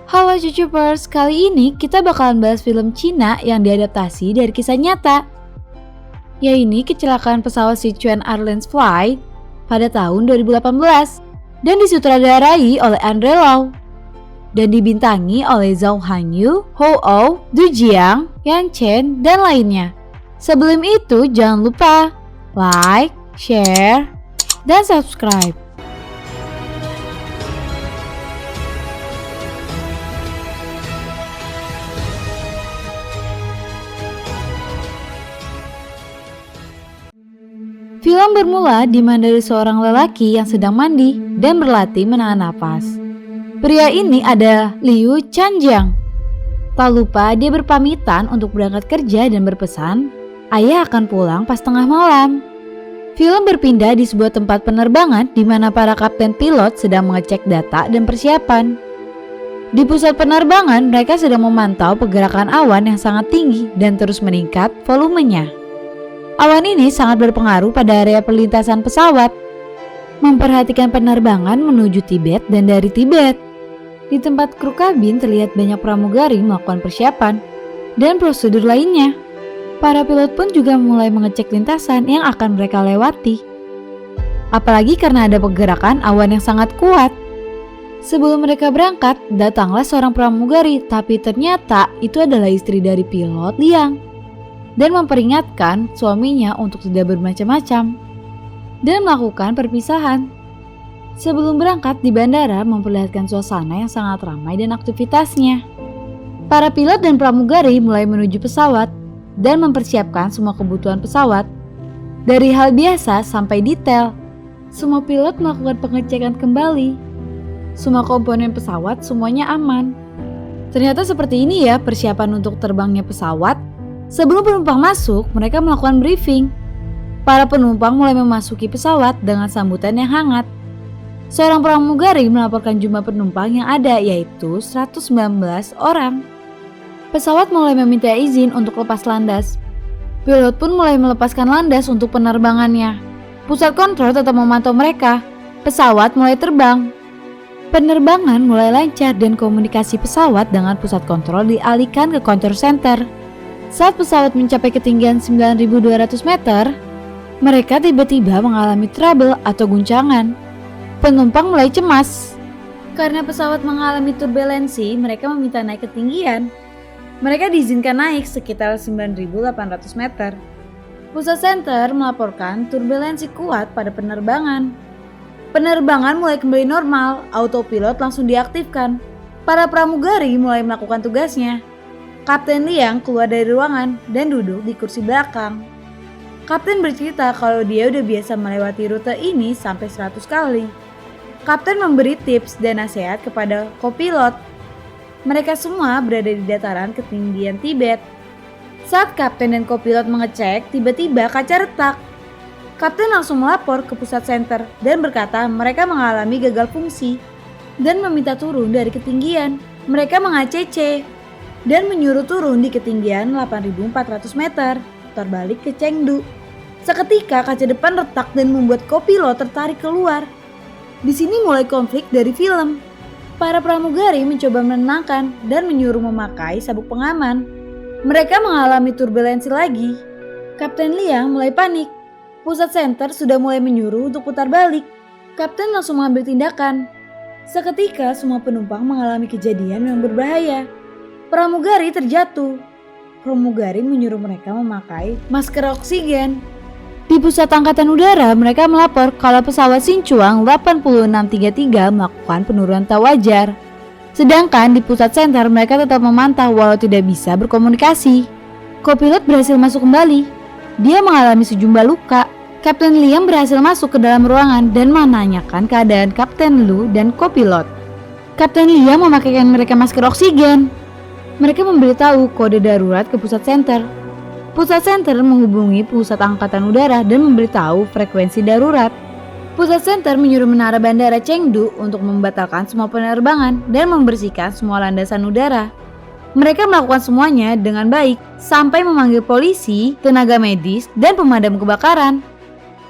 Halo Cucupers, kali ini kita bakalan bahas film Cina yang diadaptasi dari kisah nyata. Yaitu kecelakaan pesawat Sichuan Airlines Flight pada tahun 2018 dan disutradarai oleh Andre Lau dan dibintangi oleh Zhao Hanyu, Hou Ou, Du Jiang, Yang Chen, dan lainnya. Sebelum itu jangan lupa like, share, dan subscribe. Film bermula di mana dari seorang lelaki yang sedang mandi dan berlatih menahan napas. Pria ini ada Liu Chanjiang. Tak lupa dia berpamitan untuk berangkat kerja dan berpesan, ayah akan pulang pas tengah malam. Film berpindah di sebuah tempat penerbangan di mana para kapten pilot sedang mengecek data dan persiapan. Di pusat penerbangan mereka sedang memantau pergerakan awan yang sangat tinggi dan terus meningkat volumenya. Awan ini sangat berpengaruh pada area perlintasan pesawat. Memperhatikan penerbangan menuju Tibet dan dari Tibet. Di tempat kru kabin terlihat banyak pramugari melakukan persiapan dan prosedur lainnya. Para pilot pun juga mulai mengecek lintasan yang akan mereka lewati. Apalagi karena ada pergerakan awan yang sangat kuat. Sebelum mereka berangkat, datanglah seorang pramugari, tapi ternyata itu adalah istri dari pilot Liang. Dan memperingatkan suaminya untuk tidak bermacam-macam dan melakukan perpisahan. Sebelum berangkat di bandara memperlihatkan suasana yang sangat ramai dan aktivitasnya. Para pilot dan pramugari mulai menuju pesawat dan mempersiapkan semua kebutuhan pesawat. Dari hal biasa sampai detail, semua pilot melakukan pengecekan kembali. Semua komponen pesawat semuanya aman. Ternyata seperti ini ya persiapan untuk terbangnya pesawat. Sebelum penumpang masuk, mereka melakukan briefing. Para penumpang mulai memasuki pesawat dengan sambutan yang hangat. Seorang pramugari melaporkan jumlah penumpang yang ada, yaitu 119 orang. Pesawat mulai meminta izin untuk lepas landas. Pilot pun mulai melepaskan landas untuk penerbangannya. Pusat kontrol tetap memantau mereka. Pesawat mulai terbang. Penerbangan mulai lancar dan komunikasi pesawat dengan pusat kontrol dialihkan ke control center. Saat pesawat mencapai ketinggian 9.200 meter, mereka tiba-tiba mengalami trouble atau guncangan. Penumpang mulai cemas. Karena pesawat mengalami turbulensi, mereka meminta naik ketinggian. Mereka diizinkan naik sekitar 9.800 meter. Pusat center melaporkan turbulensi kuat pada penerbangan. Penerbangan mulai kembali normal, autopilot langsung diaktifkan. Para pramugari mulai melakukan tugasnya. Kapten Liang keluar dari ruangan dan duduk di kursi belakang. Kapten bercerita kalau dia udah biasa melewati rute ini sampai 100 kali. Kapten memberi tips dan nasihat kepada kopilot. Mereka semua berada di dataran ketinggian Tibet. Saat kapten dan kopilot mengecek, tiba-tiba kaca retak. Kapten langsung melapor ke pusat center dan berkata mereka mengalami gagal fungsi dan meminta turun dari ketinggian. Mereka meng-ACC dan menyuruh turun di ketinggian 8.400 meter, putar balik ke Chengdu. Seketika kaca depan retak dan membuat kopilot tertarik keluar. Di sini mulai konflik dari film. Para pramugari mencoba menenangkan dan menyuruh memakai sabuk pengaman. Mereka mengalami turbulensi lagi. Kapten Liang mulai panik. Pusat center sudah mulai menyuruh untuk putar balik. Kapten langsung mengambil tindakan. Seketika semua penumpang mengalami kejadian yang berbahaya. Pramugari terjatuh. Pramugari menyuruh mereka memakai masker oksigen. Di pusat angkatan udara, mereka melapor kalau pesawat Sichuan 8633 melakukan penurunan tak wajar. Sedangkan di pusat center mereka tetap memantau walau tidak bisa berkomunikasi. Kopilot berhasil masuk kembali. Dia mengalami sejumlah luka. Kapten Liang berhasil masuk ke dalam ruangan dan menanyakan keadaan Kapten Lu dan kopilot. Kapten Liang memakaikan mereka masker oksigen. Mereka memberitahu kode darurat ke pusat center. Pusat center menghubungi pusat angkatan udara dan memberitahu frekuensi darurat. Pusat center menyuruh menara bandara Chengdu untuk membatalkan semua penerbangan dan membersihkan semua landasan udara. Mereka melakukan semuanya dengan baik sampai memanggil polisi, tenaga medis, dan pemadam kebakaran.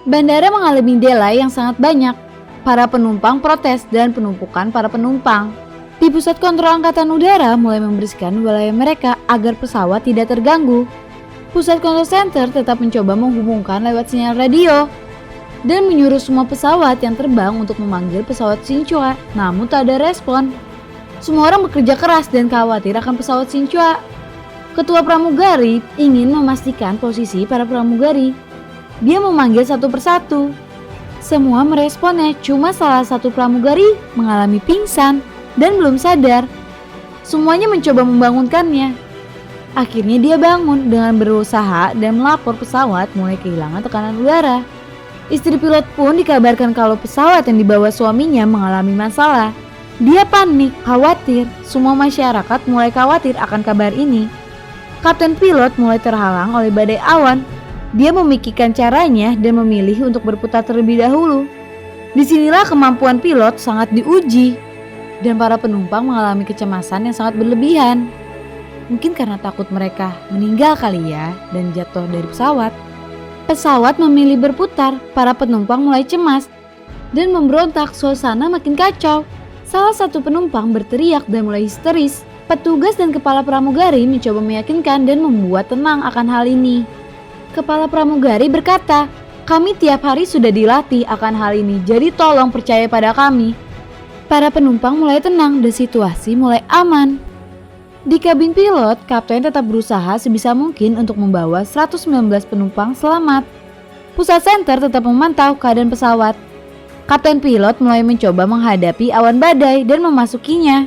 Bandara mengalami delay yang sangat banyak. Para penumpang protes dan penumpukan para penumpang. Di pusat kontrol angkatan udara mulai membersihkan wilayah mereka agar pesawat tidak terganggu. Pusat kontrol center tetap mencoba menghubungkan lewat sinyal radio dan menyuruh semua pesawat yang terbang untuk memanggil pesawat Xinhua, namun tak ada respon. Semua orang bekerja keras dan khawatir akan pesawat Xinhua. Ketua pramugari ingin memastikan posisi para pramugari. Dia memanggil satu persatu. Semua meresponnya, cuma salah satu pramugari mengalami pingsan dan belum sadar. Semuanya mencoba membangunkannya. Akhirnya dia bangun dengan berusaha dan melapor pesawat mulai kehilangan tekanan udara. Istri pilot pun dikabarkan kalau pesawat yang dibawa suaminya mengalami masalah. Dia panik, khawatir. Semua masyarakat mulai khawatir akan kabar ini. Kapten pilot mulai terhalang oleh badai awan. Dia memikirkan caranya dan memilih untuk berputar terlebih dahulu. Disinilah kemampuan pilot sangat diuji dan para penumpang mengalami kecemasan yang sangat berlebihan. Mungkin karena takut mereka meninggal kali ya dan jatuh dari pesawat. Pesawat memilih berputar, para penumpang mulai cemas dan memberontak, suasana makin kacau. Salah satu penumpang berteriak dan mulai histeris. Petugas dan kepala pramugari mencoba meyakinkan dan membuat tenang akan hal ini. Kepala pramugari berkata, "Kami tiap hari sudah dilatih akan hal ini, jadi tolong percaya pada kami." Para penumpang mulai tenang dan situasi mulai aman. Di kabin pilot, kapten tetap berusaha sebisa mungkin untuk membawa 119 penumpang selamat. Pusat center tetap memantau keadaan pesawat. Kapten pilot mulai mencoba menghadapi awan badai dan memasukinya.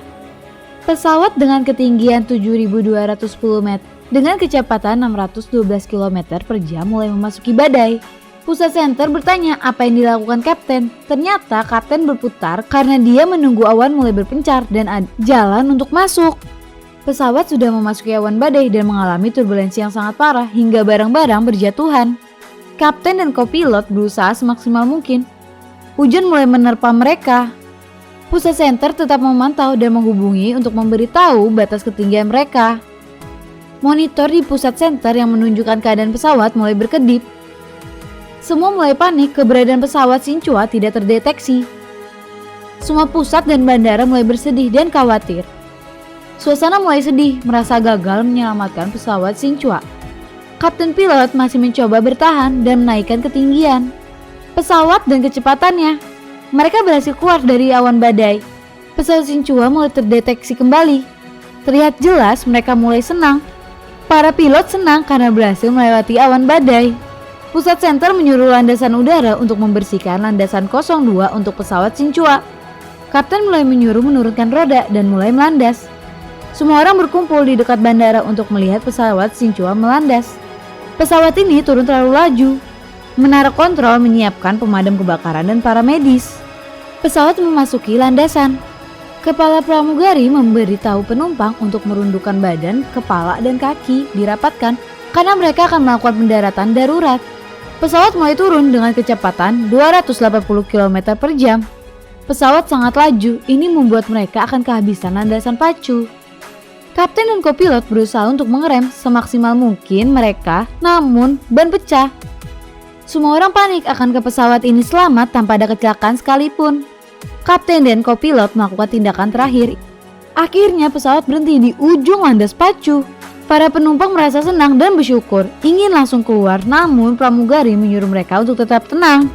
Pesawat dengan ketinggian 7.210 meter dengan kecepatan 612 km per jam mulai memasuki badai. Pusat center bertanya apa yang dilakukan kapten. Ternyata kapten berputar karena dia menunggu awan mulai berpencar dan ada jalan untuk masuk. Pesawat sudah memasuki awan badai dan mengalami turbulensi yang sangat parah hingga barang-barang berjatuhan. Kapten dan kopilot berusaha semaksimal mungkin. Hujan mulai menerpa mereka. Pusat center tetap memantau dan menghubungi untuk memberitahu batas ketinggian mereka. Monitor di pusat center yang menunjukkan keadaan pesawat mulai berkedip. Semua mulai panik, keberadaan pesawat Xinhua tidak terdeteksi. Semua pusat dan bandara mulai bersedih dan khawatir. Suasana mulai sedih, merasa gagal menyelamatkan pesawat Xinhua. Kapten pilot masih mencoba bertahan dan menaikkan ketinggian pesawat dan kecepatannya. Mereka berhasil keluar dari awan badai. Pesawat Xinhua mulai terdeteksi kembali. Terlihat jelas mereka mulai senang. Para pilot senang karena berhasil melewati awan badai. Pusat center menyuruh landasan udara untuk membersihkan landasan 02 untuk pesawat Xinhua. Kapten mulai menyuruh menurunkan roda dan mulai melandas. Semua orang berkumpul di dekat bandara untuk melihat pesawat Xinhua melandas. Pesawat ini turun terlalu laju. Menara kontrol menyiapkan pemadam kebakaran dan para medis. Pesawat memasuki landasan. Kepala pramugari memberitahu penumpang untuk merundukkan badan, kepala, dan kaki dirapatkan karena mereka akan melakukan pendaratan darurat. Pesawat mulai turun dengan kecepatan 280 km per jam. Pesawat sangat laju, ini membuat mereka akan kehabisan landasan pacu. Kapten dan kopilot berusaha untuk mengerem semaksimal mungkin mereka, namun ban pecah. Semua orang panik akan ke pesawat ini selamat tanpa ada kecelakaan sekalipun. Kapten dan kopilot melakukan tindakan terakhir. Akhirnya pesawat berhenti di ujung landas pacu. Para penumpang merasa senang dan bersyukur, ingin langsung keluar, namun pramugari menyuruh mereka untuk tetap tenang.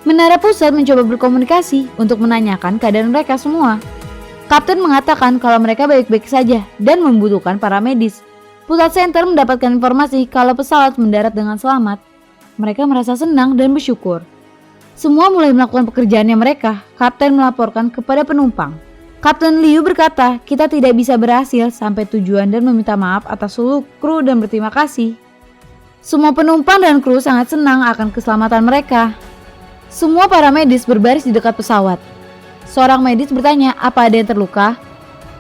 Menara pusat mencoba berkomunikasi untuk menanyakan keadaan mereka semua. Kapten mengatakan kalau mereka baik-baik saja dan membutuhkan para medis. Pusat center mendapatkan informasi kalau pesawat mendarat dengan selamat. Mereka merasa senang dan bersyukur. Semua mulai melakukan pekerjaannya mereka. Kapten melaporkan kepada penumpang. Kapten Liu berkata, "Kita tidak bisa berhasil sampai tujuan dan meminta maaf atas seluruh kru dan berterima kasih." Semua penumpang dan kru sangat senang akan keselamatan mereka. Semua para medis berbaris di dekat pesawat. Seorang medis bertanya, "Apa ada yang terluka?"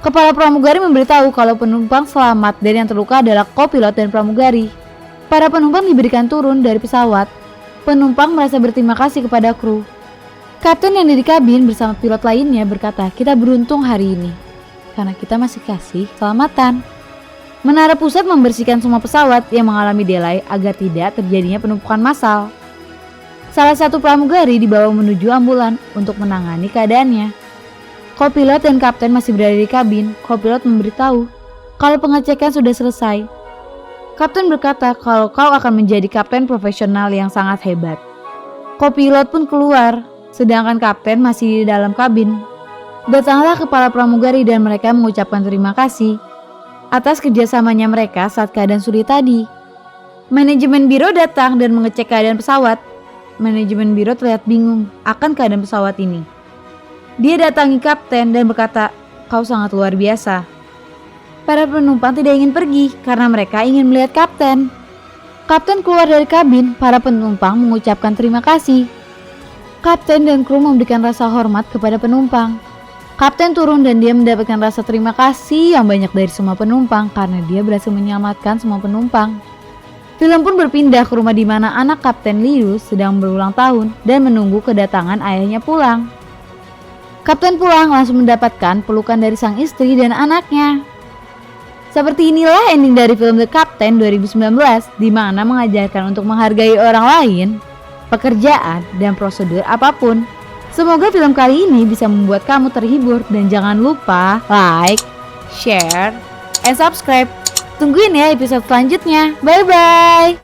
Kepala pramugari memberitahu kalau penumpang selamat dan yang terluka adalah kopilot dan pramugari. Para penumpang diberikan turun dari pesawat. Penumpang merasa berterima kasih kepada kru. Kapten yang di kabin bersama pilot lainnya berkata, "Kita beruntung hari ini karena kita masih kasih keselamatan." Menara pusat membersihkan semua pesawat yang mengalami delay agar tidak terjadinya penumpukan massal. Salah satu pramugari dibawa menuju ambulan untuk menangani keadaannya. Kopilot dan kapten masih berada di kabin. Kopilot memberitahu kalau pengecekan sudah selesai. Kapten berkata kalau kau akan menjadi kapten profesional yang sangat hebat. Kopilot pun keluar, sedangkan kapten masih di dalam kabin. Datanglah kepala pramugari dan mereka mengucapkan terima kasih atas kerjasamanya mereka saat keadaan sulit tadi. Manajemen biro datang dan mengecek keadaan pesawat. Manajemen biro terlihat bingung akan keadaan pesawat ini. Dia datangi kapten dan berkata, "Kau sangat luar biasa." Para penumpang tidak ingin pergi karena mereka ingin melihat kapten. Kapten keluar dari kabin, para penumpang mengucapkan terima kasih. Kapten dan kru memberikan rasa hormat kepada penumpang. Kapten turun dan dia mendapatkan rasa terima kasih yang banyak dari semua penumpang karena dia berhasil menyelamatkan semua penumpang. Film pun berpindah ke rumah di mana anak Kapten Liu sedang berulang tahun dan menunggu kedatangan ayahnya pulang. Kapten pulang langsung mendapatkan pelukan dari sang istri dan anaknya. Seperti inilah ending dari film The Captain 2019, di mana mengajarkan untuk menghargai orang lain, pekerjaan, dan prosedur apapun. Semoga film kali ini bisa membuat kamu terhibur dan jangan lupa like, share, and subscribe. Tungguin ya episode selanjutnya. Bye-bye!